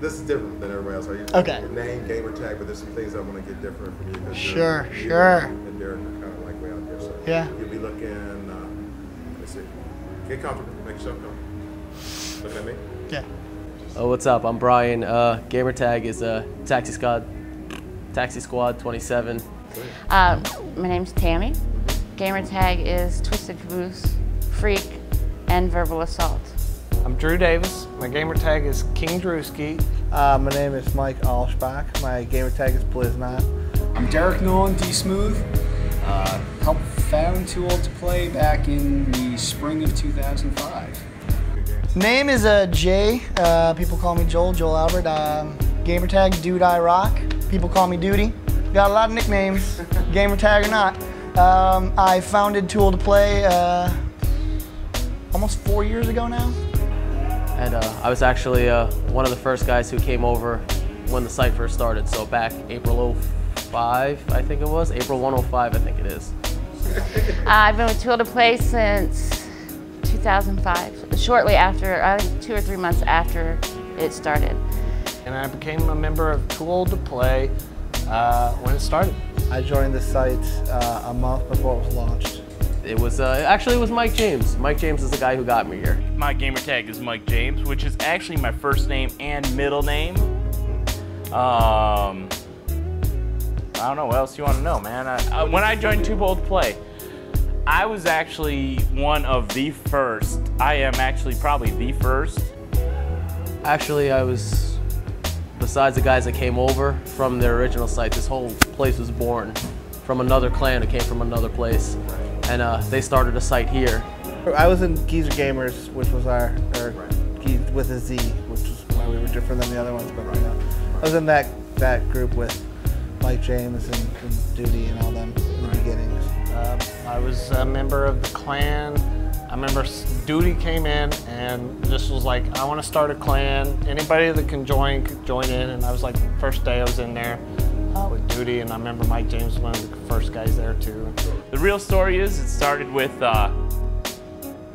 this is different than everybody else. Okay. Your name, gamer tag, but there's some things I want to get different from you. Sure. And Derek are kind of like way out there. So yeah. You'll be looking. Let's see. Get comfortable. Make yourself comfortable. Looking at me. Yeah. Oh, what's up? I'm Brian. Gamer tag is Taxi Squad 27. My name's Tammy. Gamer tag is Twisted Caboose, Freak, and Verbal Assault. I'm Drew Davis. My gamer tag is King Drewski. My name is Mike Allsbach. My gamer tag is Bliznot. I'm Derek Nolan, D-Smooth. Helped found 2OLD2PLAY back in the spring of 2005. Name is Jay. People call me Joel Albert. Gamer tag Dude I Rock. People call me Duty. Got a lot of nicknames, gamer tag or not. I founded 2OLD2PLAY almost 4 years ago now. And I was actually one of the first guys who came over when the site first started. So back April 05, I think it was. April 105, I think it is. I've been with 2OLD2PLAY since 2005, shortly after, I think 2 or 3 months after it started. And I became a member of 2OLD2PLAY when it started. I joined the site a month before it was launched. It was actually it was Mike James. Mike James is the guy who got me here. My gamer tag is Mike James, which is actually my first name and middle name. I don't know what else you want to know, man. When I joined 2OLD2PLAY, I was actually one of the first. I am actually probably the first. Actually, I was, besides the guys that came over from their original site, this whole place was born from another clan who came from another place. And they started a site here. I was in Geezer Gamers, which was our with a Z, which is why we were different than the other ones. But you know, I was in that group with Mike James and Duty and all them in the beginnings. I was a member of the clan. I remember Duty came in and just was like, I want to start a clan. Anybody that can join in. And I was like, first day I was in there with Duty, and I remember Mike James was one of the first guys there too. The real story is it started with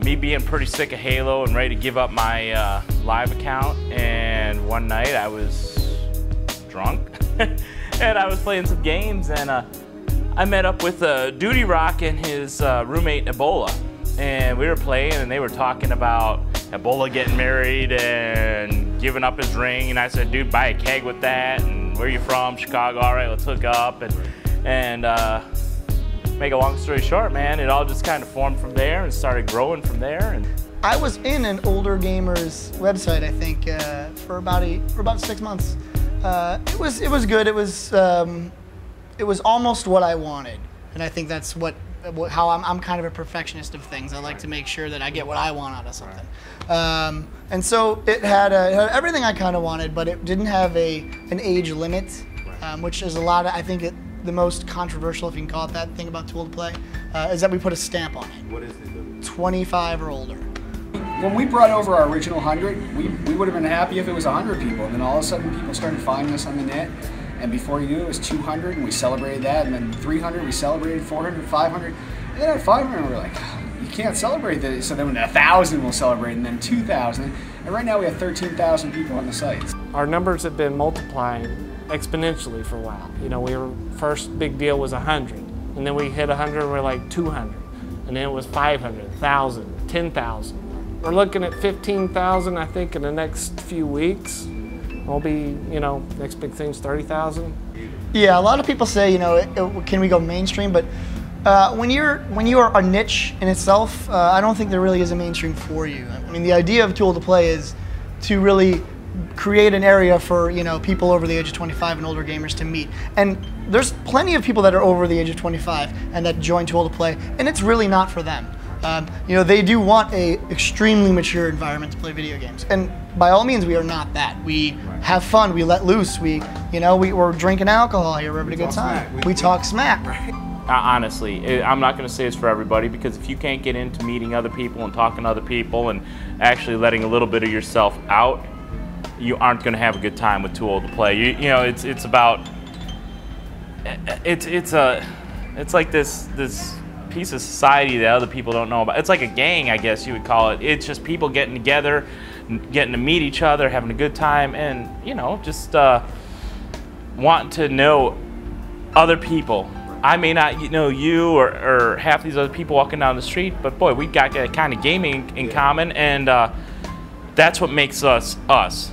me being pretty sick of Halo and ready to give up my live account, and one night I was drunk and I was playing some games, and I met up with Duty Rock and his roommate Ebola, and we were playing and they were talking about Ebola getting married and giving up his ring, and I said, dude, buy a keg with that, and where you from? Chicago. All right, let's hook up, and make a long story short, man, it all just kind of formed from there and started growing from there. And I was in an older gamers website, I think, for about 6 months. It was good. It was almost what I wanted, and I think that's how I'm kind of a perfectionist of things. I like to make sure that I get what I want out of something. And so it had everything I kind of wanted, but it didn't have an age limit, which is a lot of, I think, the most controversial, if you can call it that, thing about 2OLD2PLAY, is that we put a stamp on it. What is it? 25 or older. When we brought over our original 100, we would have been happy if it was 100 people, and then all of a sudden people started finding us on the net, and before you knew it was 200, and we celebrated that, and then 300, we celebrated 400, 500, and then at 500 we were like, you can't celebrate that, so then 1,000 we'll celebrate, and then 2,000, and right now we have 13,000 people on the site. Our numbers have been multiplying exponentially for a while. You know, first big deal was 100, and then we hit 100 and we're like 200, and then it was 500, 1,000, 10,000. We're looking at 15,000, I think, in the next few weeks. We'll be, you know, next big thing's 30,000. Yeah, a lot of people say, you know, can we go mainstream? But when you are a niche in itself, I don't think there really is a mainstream for you. I mean, the idea of 2OLD2PLAY is to really create an area for, you know, people over the age of 25 and older gamers to meet. And there's plenty of people that are over the age of 25 and that join 2OLD2PLAY, and it's really not for them. You know, they do want a extremely mature environment to play video games, and by all means, we are not that. We have fun, we let loose, we're drinking alcohol here, we're having a good time. We talk smack. Honestly, I'm not going to say it's for everybody, because if you can't get into meeting other people and talking to other people and actually letting a little bit of yourself out, you aren't going to have a good time with 2OLD2PLAY. You know, it's about it's like this piece of society that other people don't know about. It's like a gang, I guess you would call it. It's just people getting together, getting to meet each other, having a good time, and you know, just wanting to know other people. I may not know you or half these other people walking down the street, but boy, we got that kind of gaming in common, and that's what makes us us.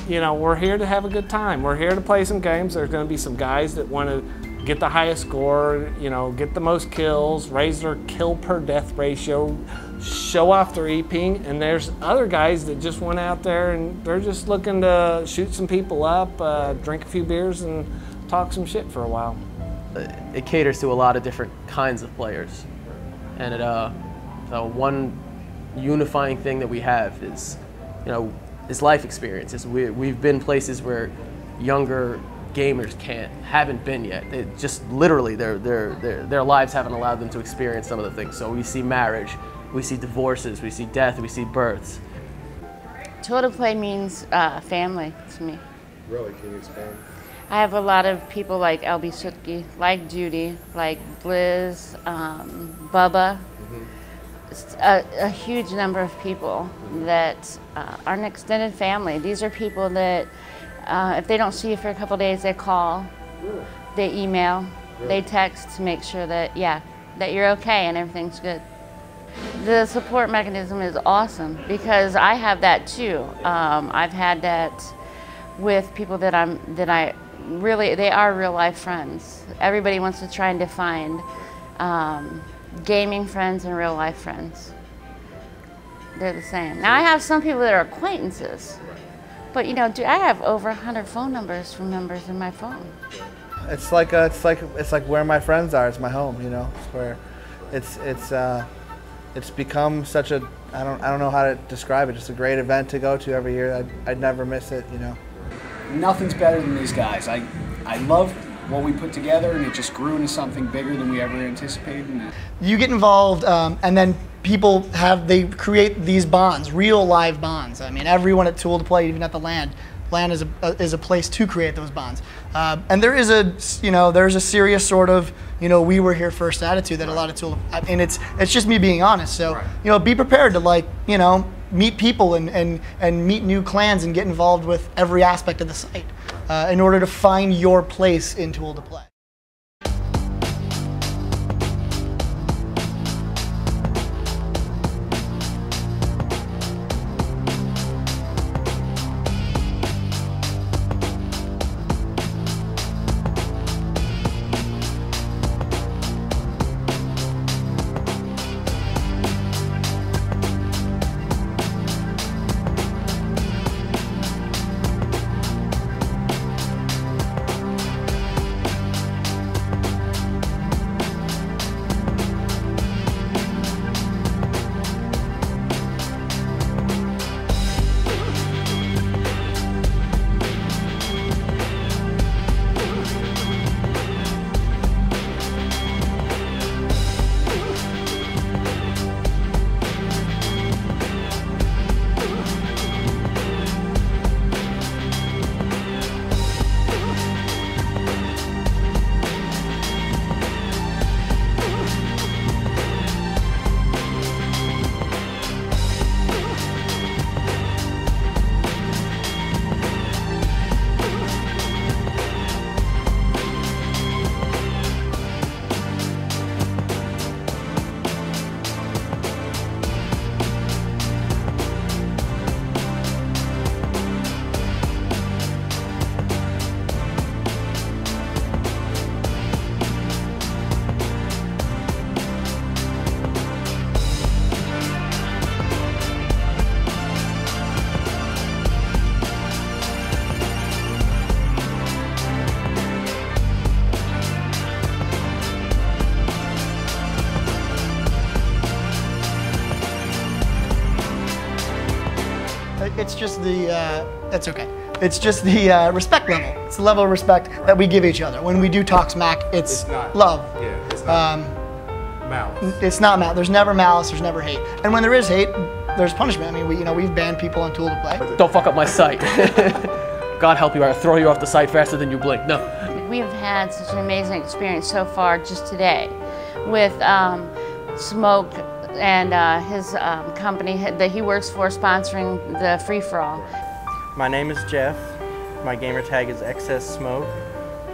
You know, we're here to have a good time. We're here to play some games. There's going to be some guys that want to get the highest score, you know, get the most kills, raise their kill per death ratio, show off their EPing, and there's other guys that just went out there and they're just looking to shoot some people up, drink a few beers, and talk some shit for a while. It caters to a lot of different kinds of players, and so one unifying thing that we have is, you know, is life experiences. We've been places where younger gamers haven't been yet. It just literally their lives haven't allowed them to experience some of the things. So we see marriage, we see divorces, we see death, we see births. 2OLD2PLAY means family to me. Really? Can you expand? I have a lot of people like LB Sutki, like Judy, like Blizz, Bubba. A huge number of people that are an extended family. These are people that if they don't see you for a couple days, they call, they email, they text to make sure that, yeah, that you're okay and everything's good. The support mechanism is awesome because I have that too. I've had that with people that they are real life friends. Everybody wants to try and define gaming friends and real life friends. They're the same. Now I have some people that are acquaintances, but you know, I have over 100 phone numbers from members in my phone. It's like where my friends are. It's my home, you know. It's where it's become such a I don't know how to describe it. Just a great event to go to every year. I'd never miss it, you know. Nothing's better than these guys. I love what we put together, and it just grew into something bigger than we ever anticipated. You get involved, and then people they create these bonds, real live bonds. I mean, everyone at 2OLD2PLAY, even at the LAN is a place to create those bonds. And there is there's a serious sort of, we were here first attitude that a lot of 2OLD, and it's just me being honest. So, be prepared to meet people and meet new clans and get involved with every aspect of the site in order to find your place in 2OLD2PLAY. It's just that's okay. It's just the respect level. It's the level of respect that we give each other. When we do talk smack, it's not love. Yeah, it's not malice. It's not malice. There's never malice. There's never hate. And when there is hate, there's punishment. I mean, we've banned people on 2OLD2PLAY. Don't fuck up my site. God help you, I'll throw you off the site faster than you blink. No. We've had such an amazing experience so far just today with Smoke and his company that he works for sponsoring the free-for-all. My name is Jeff. My gamer tag is Excess Smoke.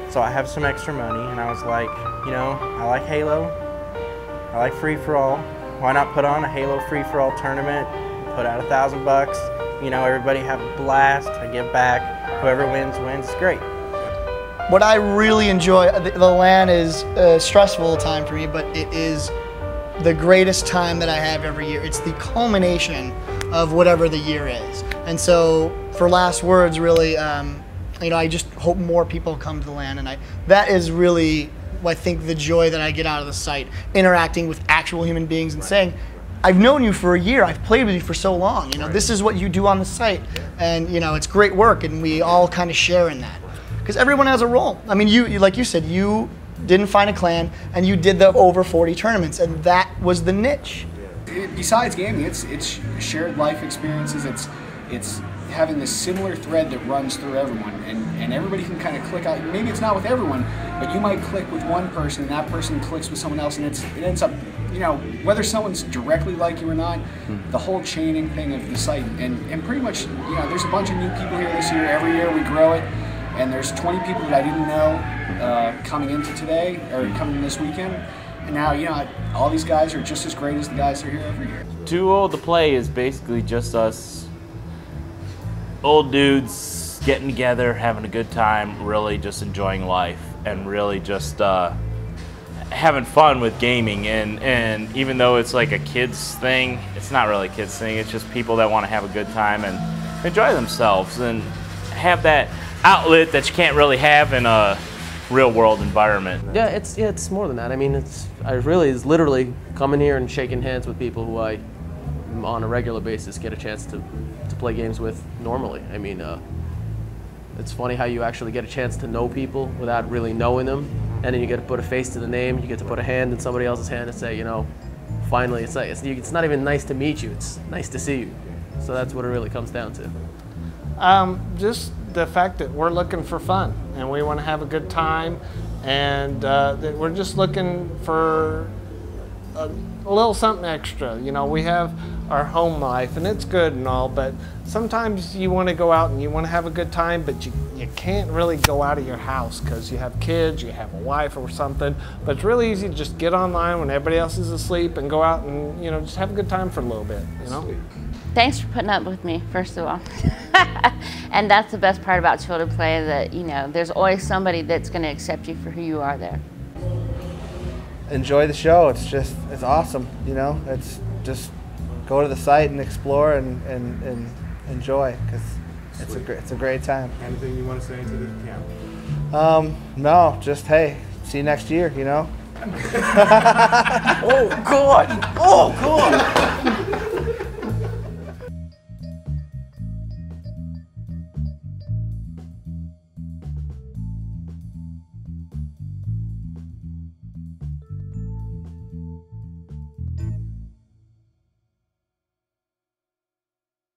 So I have some extra money, and I was like, you know, I like Halo, I like free-for-all. Why not put on a Halo free-for-all tournament, put out $1,000, you know, everybody have a blast, I give back, whoever wins, wins, it's great. What I really enjoy, the LAN is a stressful time for me, but it is the greatest time that I have every year. It's the culmination of whatever the year is. And so for last words, really, you know, I just hope more people come to the LAN, and that is really, I think, the joy that I get out of the site, interacting with actual human beings and saying, I've known you for a year, I've played with you for so long, you know, this is what you do on the site, and you know, it's great work, and we all kind of share in that. Because everyone has a role. I mean, you, like you said, you didn't find a clan, and you did the over 40 tournaments, and that was the niche. Besides gaming, it's shared life experiences. It's having this similar thread that runs through everyone, and everybody can kind of click out. Maybe it's not with everyone, but you might click with one person, and that person clicks with someone else, and it ends up, you know, whether someone's directly like you or not, the whole chaining thing of the site, and pretty much, you know, there's a bunch of new people here this year. Every year we grow it. And there's 20 people that I didn't know coming into today, or coming in this weekend. And now, you know, all these guys are just as great as the guys that are here every year. 2OLD2PLAY is basically just us old dudes getting together, having a good time, really just enjoying life, and really just having fun with gaming. And even though it's like a kid's thing, it's not really a kid's thing. It's just people that want to have a good time and enjoy themselves and have that outlet that you can't really have in a real world environment. Yeah, it's more than that. I mean, it's literally coming here and shaking hands with people who I, on a regular basis, get a chance to play games with normally. I mean, it's funny how you actually get a chance to know people without really knowing them, and then you get to put a face to the name. You get to put a hand in somebody else's hand and say, you know, finally, it's like it's not even nice to meet you. It's nice to see you. So that's what it really comes down to. Just the fact that we're looking for fun and we want to have a good time, and that we're just looking for a little something extra. You know, we have our home life and it's good and all, but sometimes you want to go out and you want to have a good time, but you can't really go out of your house because you have kids, you have a wife or something. But it's really easy to just get online when everybody else is asleep and go out and, you know, just have a good time for a little bit, you know? Thanks for putting up with me, first of all. And that's the best part about 2OLD2PLAY, that, you know, there's always somebody that's going to accept you for who you are there. Enjoy the show. It's awesome, you know? It's just go to the site and explore and enjoy, because it's a great time. Anything you want to say to the camera? No, just, hey, see you next year, you know? Oh, God! Oh, God!